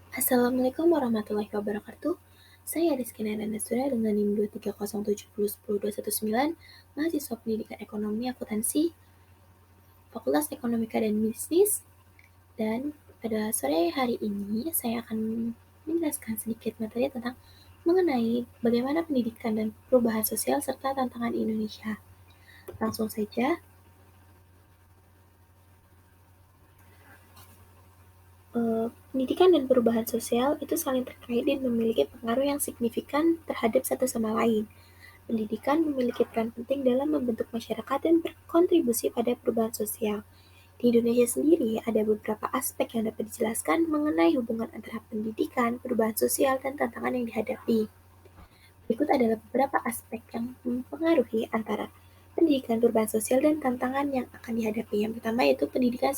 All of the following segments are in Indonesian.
Assalamualaikum warahmatullahi wabarakatuh. Saya Rizky Nairandasura dengan NIM 23070102119, mahasiswa Pendidikan Ekonomi Akuntansi, Fakultas Ekonomika dan Bisnis. Dan pada sore hari ini saya akan menjelaskan sedikit materi tentang mengenai bagaimana pendidikan dan perubahan sosial serta tantangan Indonesia. Langsung saja. Pendidikan dan perubahan sosial itu saling terkait dan memiliki pengaruh yang signifikan terhadap satu sama lain. Pendidikan memiliki peran penting dalam membentuk masyarakat dan berkontribusi pada perubahan sosial. Di Indonesia sendiri, ada beberapa aspek yang dapat dijelaskan mengenai hubungan antara pendidikan, perubahan sosial, dan tantangan yang dihadapi. Berikut adalah beberapa aspek yang mempengaruhi antara pendidikan, perubahan sosial, dan tantangan yang akan dihadapi. Yang pertama yaitu pendidikan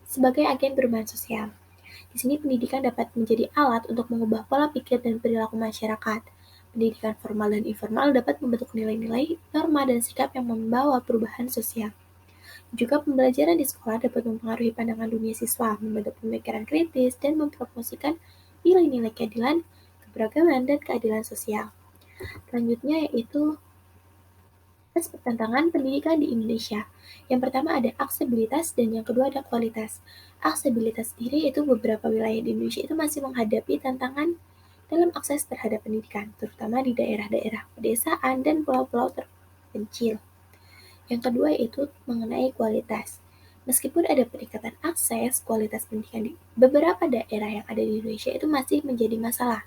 sebagai agen perubahan sosial. Di sini pendidikan dapat menjadi alat untuk mengubah pola pikir dan perilaku masyarakat. Pendidikan formal dan informal dapat membentuk nilai-nilai, norma, dan sikap yang membawa perubahan sosial. Juga pembelajaran di sekolah dapat mempengaruhi pandangan dunia siswa, membentuk pemikiran kritis, dan mempromosikan nilai-nilai keadilan, keberagaman, dan keadilan sosial. Selanjutnya yaitu aspek tantangan pendidikan di Indonesia. Yang pertama ada aksesibilitas dan yang kedua ada kualitas. Aksesibilitas sendiri itu beberapa wilayah di Indonesia itu masih menghadapi tantangan dalam akses terhadap pendidikan, terutama di daerah-daerah pedesaan dan pulau-pulau terpencil. Yang kedua itu mengenai kualitas. Meskipun ada peningkatan akses, kualitas pendidikan di beberapa daerah yang ada di Indonesia itu masih menjadi masalah.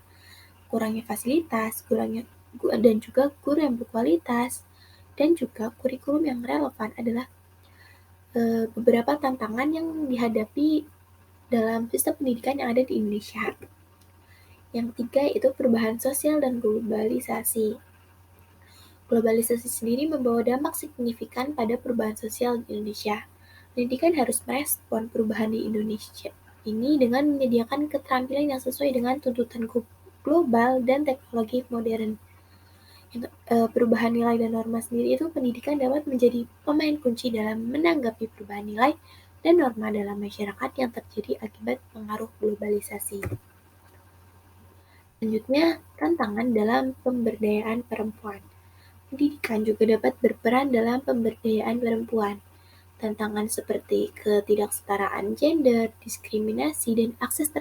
Kurangnya fasilitas, dan juga guru yang berkualitas, dan juga kurikulum yang relevan adalah beberapa tantangan yang dihadapi dalam sistem pendidikan yang ada di Indonesia. Yang ketiga itu perubahan sosial dan globalisasi. Globalisasi sendiri membawa dampak signifikan pada perubahan sosial di Indonesia. Pendidikan harus merespon perubahan di Indonesia ini dengan menyediakan keterampilan yang sesuai dengan tuntutan global dan teknologi modern. Perubahan nilai dan norma sendiri itu pendidikan dapat menjadi pemain kunci dalam menanggapi perubahan nilai dan norma dalam masyarakat yang terjadi akibat pengaruh globalisasi. Selanjutnya, tantangan dalam pemberdayaan perempuan. Pendidikan juga dapat berperan dalam pemberdayaan perempuan. Tantangan seperti ketidaksetaraan gender, diskriminasi, dan akses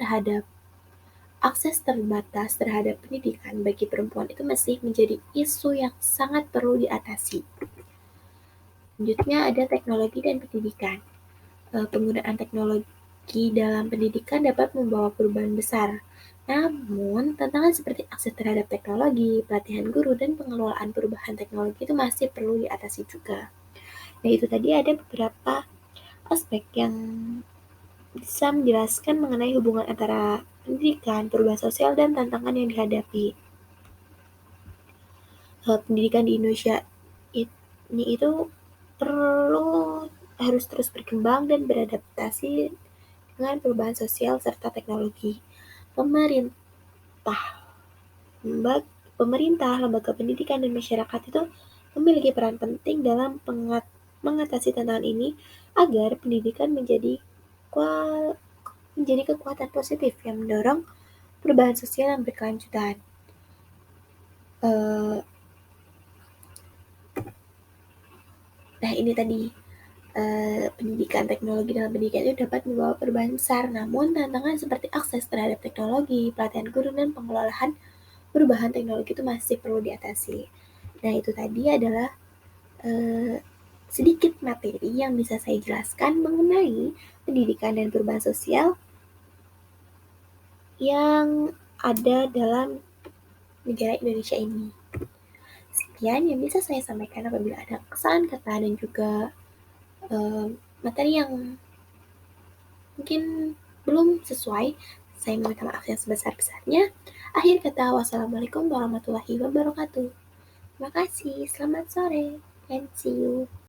terbatas terhadap pendidikan bagi perempuan itu masih menjadi isu yang sangat perlu diatasi. Selanjutnya ada teknologi dan pendidikan. Penggunaan teknologi dalam pendidikan dapat membawa perubahan besar. Namun, tantangan seperti akses terhadap teknologi, pelatihan guru, dan pengelolaan perubahan teknologi itu masih perlu diatasi juga. Nah, itu tadi ada beberapa aspek yang bisa menjelaskan mengenai hubungan antara pendidikan, perubahan sosial, dan tantangan yang dihadapi. Pendidikan di Indonesia ini itu harus terus berkembang dan beradaptasi dengan perubahan sosial serta teknologi. Pemerintah, lembaga pendidikan, dan masyarakat itu memiliki peran penting dalam mengatasi tantangan ini agar pendidikan menjadi kekuatan positif yang mendorong perubahan sosial yang berkelanjutan. Nah, ini tadi pendidikan teknologi dalam pendidikan itu dapat membawa perubahan besar, namun tantangan seperti akses terhadap teknologi, pelatihan guru, dan pengelolaan perubahan teknologi itu masih perlu diatasi. Nah, itu tadi adalah sedikit materi yang bisa saya jelaskan mengenai pendidikan dan perubahan sosial yang ada dalam negara Indonesia ini. Sekian yang bisa saya sampaikan. Apabila ada kesalahan kata dan juga materi yang mungkin belum sesuai, saya meminta maaf yang sebesar-besarnya. Akhir kata, wassalamualaikum warahmatullahi wabarakatuh. Terima kasih, selamat sore, and see you.